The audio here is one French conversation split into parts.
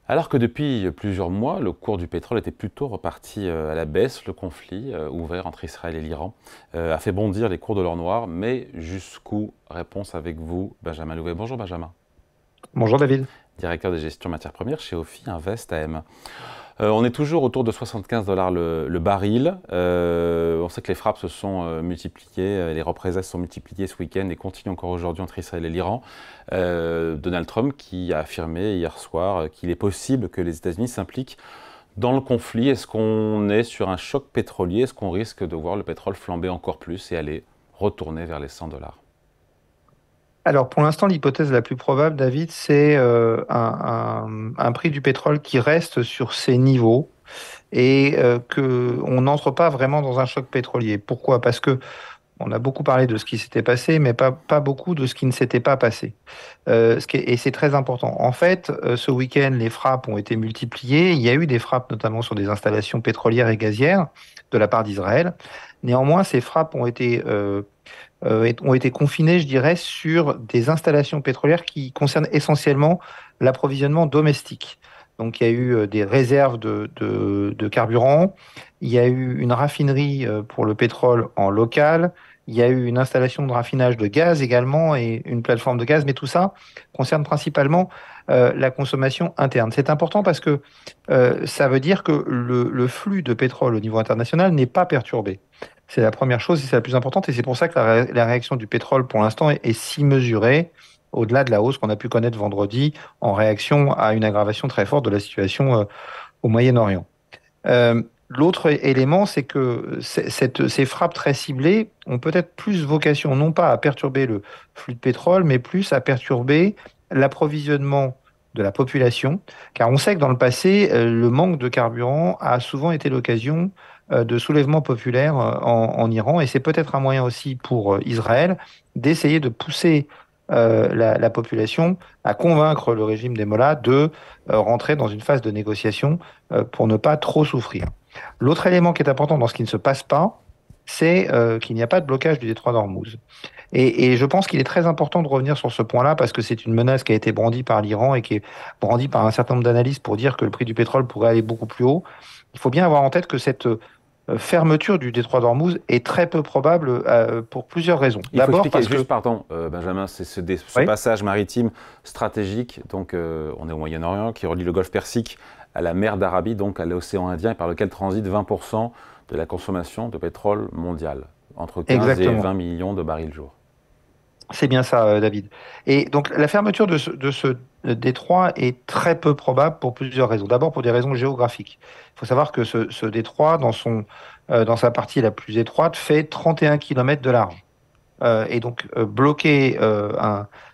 Alors que depuis plusieurs mois, le cours du pétrole était plutôt reparti à la baisse, le conflit ouvert entre Israël et l'Iran a fait bondir les cours de l'or noir, mais jusqu'où? Réponse avec vous, Benjamin Louvet. Bonjour Benjamin, Bonjour David. directeur des gestions matières premières chez Ophi Invest AM. On est toujours autour de 75 dollars le baril. On sait que les frappes se sont multipliées, les représailles se sont multipliées ce week-end et continuent encore aujourd'hui entre Israël et l'Iran. Donald Trump qui a affirmé hier soir qu'il est possible que les États-Unis s'impliquent dans le conflit. Est-ce qu'on est sur un choc pétrolier? Est-ce qu'on risque de voir le pétrole flamber encore plus et aller retourner vers les 100 dollars? Alors pour l'instant, l'hypothèse la plus probable, David, c'est un prix du pétrole qui reste sur ces niveaux et qu'on n'entre pas vraiment dans un choc pétrolier. Pourquoi? Parce que on a beaucoup parlé de ce qui s'était passé, mais pas beaucoup de ce qui ne s'était pas passé. Et c'est très important. En fait, ce week-end, les frappes ont été multipliées. Il y a eu des frappes notamment sur des installations pétrolières et gazières de la part d'Israël. Néanmoins, ces frappes ont été confinées, je dirais, sur des installations pétrolières qui concernent essentiellement l'approvisionnement domestique. Donc, il y a eu des réserves de carburant, il y a eu une raffinerie pour le pétrole en local, il y a eu une installation de raffinage de gaz également et une plateforme de gaz, mais tout ça concerne principalement la consommation interne. C'est important parce que ça veut dire que le flux de pétrole au niveau international n'est pas perturbé. C'est la première chose et c'est la plus importante. Et c'est pour ça que la réaction du pétrole, pour l'instant, est si mesurée, au-delà de la hausse qu'on a pu connaître vendredi, en réaction à une aggravation très forte de la situation au Moyen-Orient. L'autre élément, c'est que ces frappes très ciblées ont peut-être plus vocation, non pas à perturber le flux de pétrole, mais plus à perturber l'approvisionnement de la population, car on sait que dans le passé, le manque de carburant a souvent été l'occasion de soulèvements populaires en Iran, et c'est peut-être un moyen aussi pour Israël d'essayer de pousser la population à convaincre le régime des Mollahs de rentrer dans une phase de négociation pour ne pas trop souffrir. L'autre élément qui est important dans ce qui ne se passe pas, c'est qu'il n'y a pas de blocage du détroit d'Ormuz. Et je pense qu'il est très important de revenir sur ce point-là parce que c'est une menace qui a été brandie par l'Iran et qui est brandie par un certain nombre d'analystes pour dire que le prix du pétrole pourrait aller beaucoup plus haut. Il faut bien avoir en tête que cette fermeture du détroit d'Ormuz est très peu probable pour plusieurs raisons. Il faut D'abord expliquer, parce juste que... pardon, Benjamin, c'est ce Oui. passage maritime stratégique, donc on est au Moyen-Orient, qui relie le golfe Persique à la mer d'Arabie, donc à l'océan Indien, et par lequel transite 20% de la consommation de pétrole mondiale, entre 15 et Exactement. 20 millions de barils jour. C'est bien ça, David. Et donc, la fermeture de ce détroit est très peu probable pour plusieurs raisons. D'abord, pour des raisons géographiques. Il faut savoir que ce détroit, dans sa partie la plus étroite, fait 31 kilomètres de large. Et donc, bloquer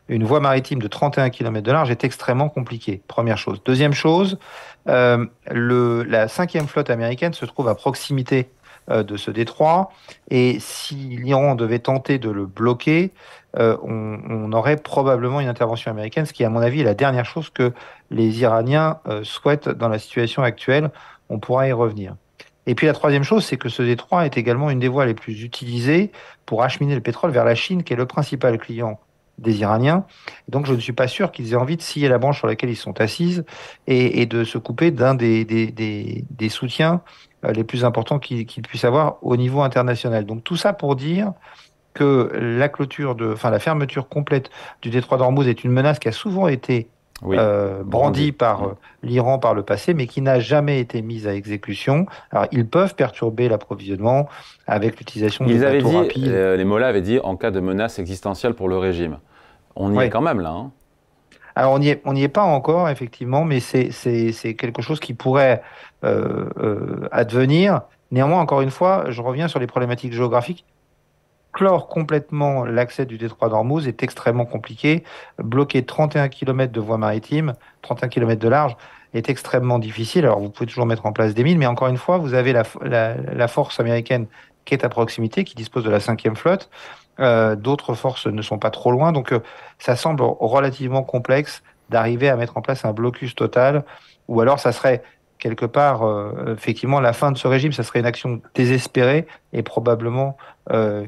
une voie maritime de 31 kilomètres de large est extrêmement compliqué, première chose. Deuxième chose, la cinquième flotte américaine se trouve à proximité de ce détroit. Et si l'Iran devait tenter de le bloquer, on aurait probablement une intervention américaine, ce qui, à mon avis, est la dernière chose que les Iraniens souhaitent dans la situation actuelle. On pourra y revenir. Et puis la troisième chose, c'est que ce détroit est également une des voies les plus utilisées pour acheminer le pétrole vers la Chine, qui est le principal client des Iraniens. Et donc je ne suis pas sûr qu'ils aient envie de scier la branche sur laquelle ils sont assises et de se couper d'un des soutiens les plus importants qu'ils puissent avoir au niveau international. Donc tout ça pour dire que la fermeture complète du détroit d'Ormuz est une menace qui a souvent été Oui, brandie Brandy. par Mm. l'Iran par le passé, mais qui n'a jamais été mise à exécution. Alors, ils peuvent perturber l'approvisionnement avec l'utilisation de Ils avaient bateaux dit, rapides. les Mollahs avaient dit, en cas de menace existentielle pour le régime. On y est Oui. quand même là, hein. Alors, on n'y est pas encore, effectivement, mais c'est quelque chose qui pourrait advenir. Néanmoins, encore une fois, je reviens sur les problématiques géographiques. Clore complètement l'accès du détroit d'Ormuz est extrêmement compliqué. Bloquer 31 kilomètres de voie maritime, 31 kilomètres de large, est extrêmement difficile. Alors, vous pouvez toujours mettre en place des mines, mais encore une fois, vous avez la force américaine qui est à proximité, qui dispose de la cinquième flotte. D'autres forces ne sont pas trop loin, donc ça semble relativement complexe d'arriver à mettre en place un blocus total, ou alors ça serait quelque part, effectivement, la fin de ce régime, ça serait une action désespérée et probablement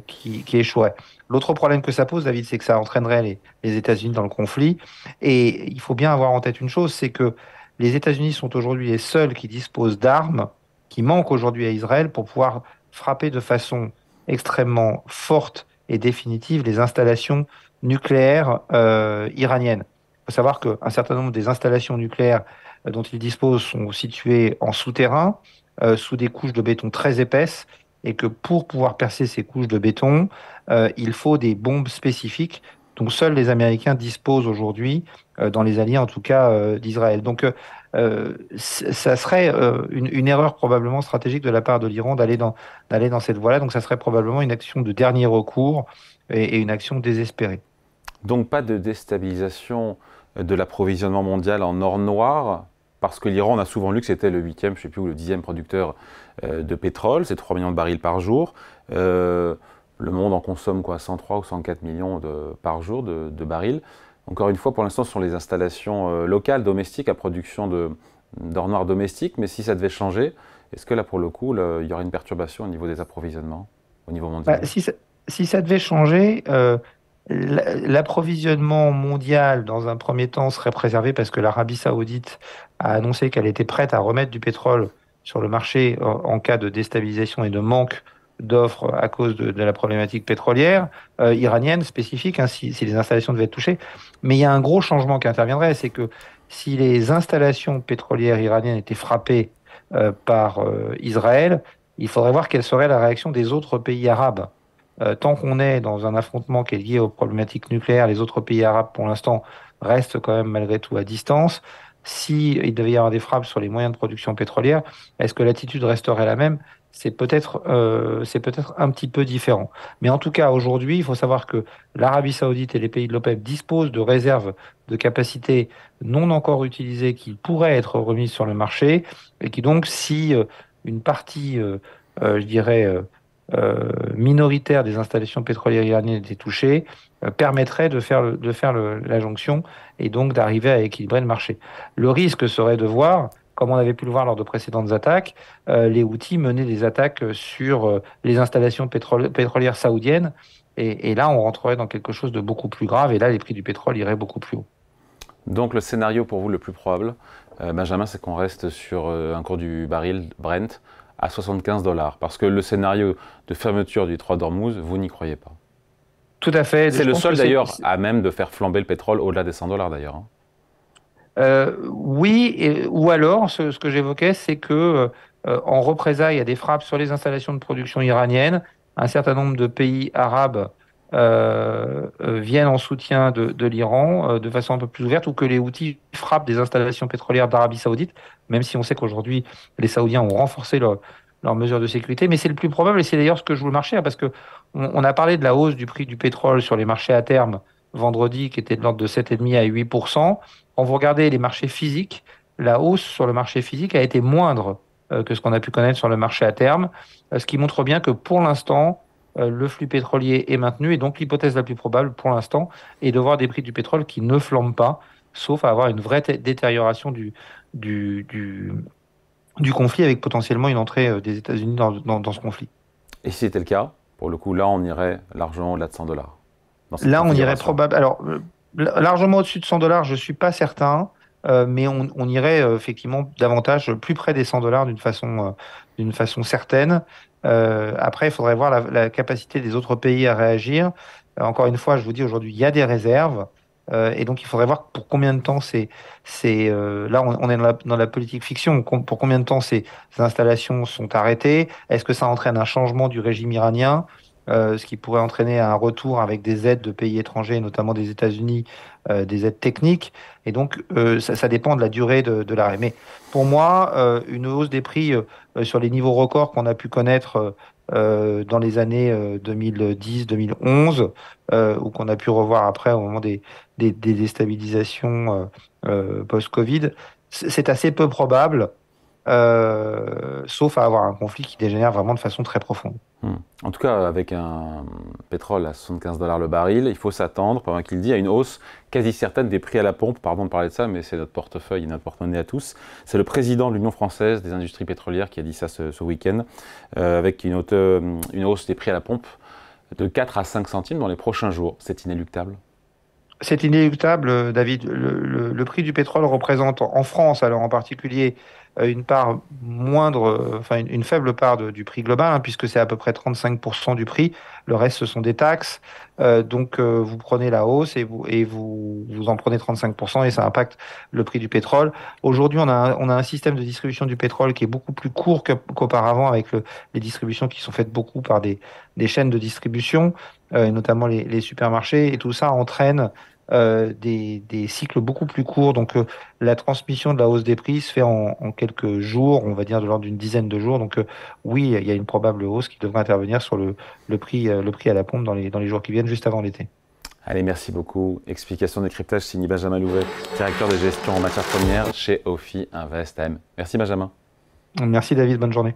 qui échouerait. L'autre problème que ça pose, David, c'est que ça entraînerait les États-Unis dans le conflit. Et il faut bien avoir en tête une chose, c'est que les États-Unis sont aujourd'hui les seuls qui disposent d'armes qui manquent aujourd'hui à Israël pour pouvoir frapper de façon extrêmement forte et définitive les installations nucléaires iraniennes. Il faut savoir qu'un certain nombre des installations nucléaires dont ils disposent sont situées en souterrain, sous des couches de béton très épaisses, et que pour pouvoir percer ces couches de béton, il faut des bombes spécifiques dont seuls les Américains disposent aujourd'hui, dans les alliés en tout cas d'Israël. Donc ça serait une erreur probablement stratégique de la part de l'Iran d'aller dans cette voie-là. Donc ça serait probablement une action de dernier recours et une action désespérée. Donc pas de déstabilisation de l'approvisionnement mondial en or noir, parce que l'Iran, on a souvent lu que c'était le 8e, je ne sais plus, ou le 10e producteur de pétrole, c'est 3 millions de barils par jour. Le monde en consomme quoi, 103 ou 104 millions par jour de barils. Encore une fois, pour l'instant, ce sont les installations locales, domestiques, à production d'or noir domestique, mais si ça devait changer, est-ce que là, pour le coup, il y aurait une perturbation au niveau des approvisionnements, au niveau Bah, mondial? si ça devait changer, l'approvisionnement mondial, dans un premier temps, serait préservé parce que l'Arabie Saoudite a annoncé qu'elle était prête à remettre du pétrole sur le marché en cas de déstabilisation et de manque d'offres à cause de la problématique pétrolière iranienne spécifique, hein, si les installations devaient être touchées. Mais il y a un gros changement qui interviendrait, c'est que si les installations pétrolières iraniennes étaient frappées par Israël, il faudrait voir quelle serait la réaction des autres pays arabes. Tant qu'on est dans un affrontement qui est lié aux problématiques nucléaires, les autres pays arabes, pour l'instant, restent quand même malgré tout à distance. Si il devait y avoir des frappes sur les moyens de production pétrolière, est-ce que l'attitude resterait la même? C'est peut-être un petit peu différent. Mais en tout cas, aujourd'hui, il faut savoir que l'Arabie Saoudite et les pays de l'OPEP disposent de réserves de capacités non encore utilisées qui pourraient être remises sur le marché et qui donc, si une partie, je dirais, minoritaire des installations pétrolières iraniennes étaient touchées, permettrait de faire la jonction et donc d'arriver à équilibrer le marché. Le risque serait de voir, comme on avait pu le voir lors de précédentes attaques, les Houthis mener des attaques sur les installations pétrolières saoudiennes. Et là, on rentrerait dans quelque chose de beaucoup plus grave. Et là, les prix du pétrole iraient beaucoup plus haut. Donc le scénario pour vous le plus probable, Benjamin, c'est qu'on reste sur un cours du baril Brent à 75 dollars. Parce que le scénario de fermeture du 3 d'Ormuz, vous n'y croyez pas. Tout à fait. C'est Je le pense que seul d'ailleurs à même de faire flamber le pétrole au-delà des 100 dollars d'ailleurs, hein. Oui, ou alors, ce que j'évoquais, c'est que en représailles à des frappes sur les installations de production iraniennes, un certain nombre de pays arabes viennent en soutien de l'Iran de façon un peu plus ouverte, ou que les Houthis frappent des installations pétrolières d'Arabie Saoudite, même si on sait qu'aujourd'hui, les Saoudiens ont renforcé leurs mesures de sécurité. Mais c'est le plus probable, et c'est d'ailleurs ce que joue le marché, hein, parce que on a parlé de la hausse du prix du pétrole sur les marchés à terme vendredi, qui était de l'ordre de 7,5 à 8%. Quand vous regardez les marchés physiques, la hausse sur le marché physique a été moindre que ce qu'on a pu connaître sur le marché à terme, ce qui montre bien que pour l'instant, le flux pétrolier est maintenu et donc l'hypothèse la plus probable pour l'instant est de voir des prix du pétrole qui ne flambent pas, sauf à avoir une vraie détérioration du, du, du conflit avec potentiellement une entrée des États-Unis dans ce conflit. Et si c'était le cas, pour le coup, là, on irait largement au-delà de 100 dollars dans cette Là, on irait configuration. probablement. Alors, largement au-dessus de 100 dollars, je ne suis pas certain, mais on irait effectivement davantage plus près des 100 dollars d'une façon certaine. Après, il faudrait voir la capacité des autres pays à réagir. Encore une fois, je vous dis aujourd'hui, il y a des réserves. Et donc, il faudrait voir pour combien de temps là, on est dans la politique fiction. Pour combien de temps ces installations sont arrêtées? Est-ce que ça entraîne un changement du régime iranien? Ce qui pourrait entraîner un retour avec des aides de pays étrangers, notamment des États-Unis, des aides techniques. Et donc, ça dépend de la durée de l'arrêt. Mais pour moi, une hausse des prix sur les niveaux records qu'on a pu connaître dans les années 2010-2011, ou qu'on a pu revoir après au moment des déstabilisations post-Covid, c'est assez peu probable, sauf à avoir un conflit qui dégénère vraiment de façon très profonde. En tout cas, avec un pétrole à 75 dollars le baril, il faut s'attendre, pendant qu'il dit, à une hausse quasi certaine des prix à la pompe. Pardon de parler de ça, mais c'est notre portefeuille et notre porte-monnaie à tous. C'est le président de l'Union française des industries pétrolières qui a dit ça ce week-end, avec une hausse des prix à la pompe de 4 à 5 centimes dans les prochains jours. C'est inéluctable. C'est inéluctable, David. Le prix du pétrole représente en France, alors en particulier, une part moindre, enfin une faible part du prix global, hein, puisque c'est à peu près 35% du prix. Le reste, ce sont des taxes. Donc, vous prenez la hausse vous en prenez 35% et ça impacte le prix du pétrole. Aujourd'hui, on a un système de distribution du pétrole qui est beaucoup plus court qu'auparavant, avec les distributions qui sont faites beaucoup par des chaînes de distribution, notamment les supermarchés. Et tout ça entraîne des cycles beaucoup plus courts. Donc, la transmission de la hausse des prix se fait en quelques jours, on va dire de l'ordre d'une dizaine de jours. Donc, oui, il y a une probable hausse qui devrait intervenir sur le prix à la pompe dans les jours qui viennent, juste avant l'été. Allez, merci beaucoup. Explication décryptage signé Benjamin Louvet, directeur de gestion en matières premières chez Ophi Invest AM. Merci Benjamin. Merci David, bonne journée.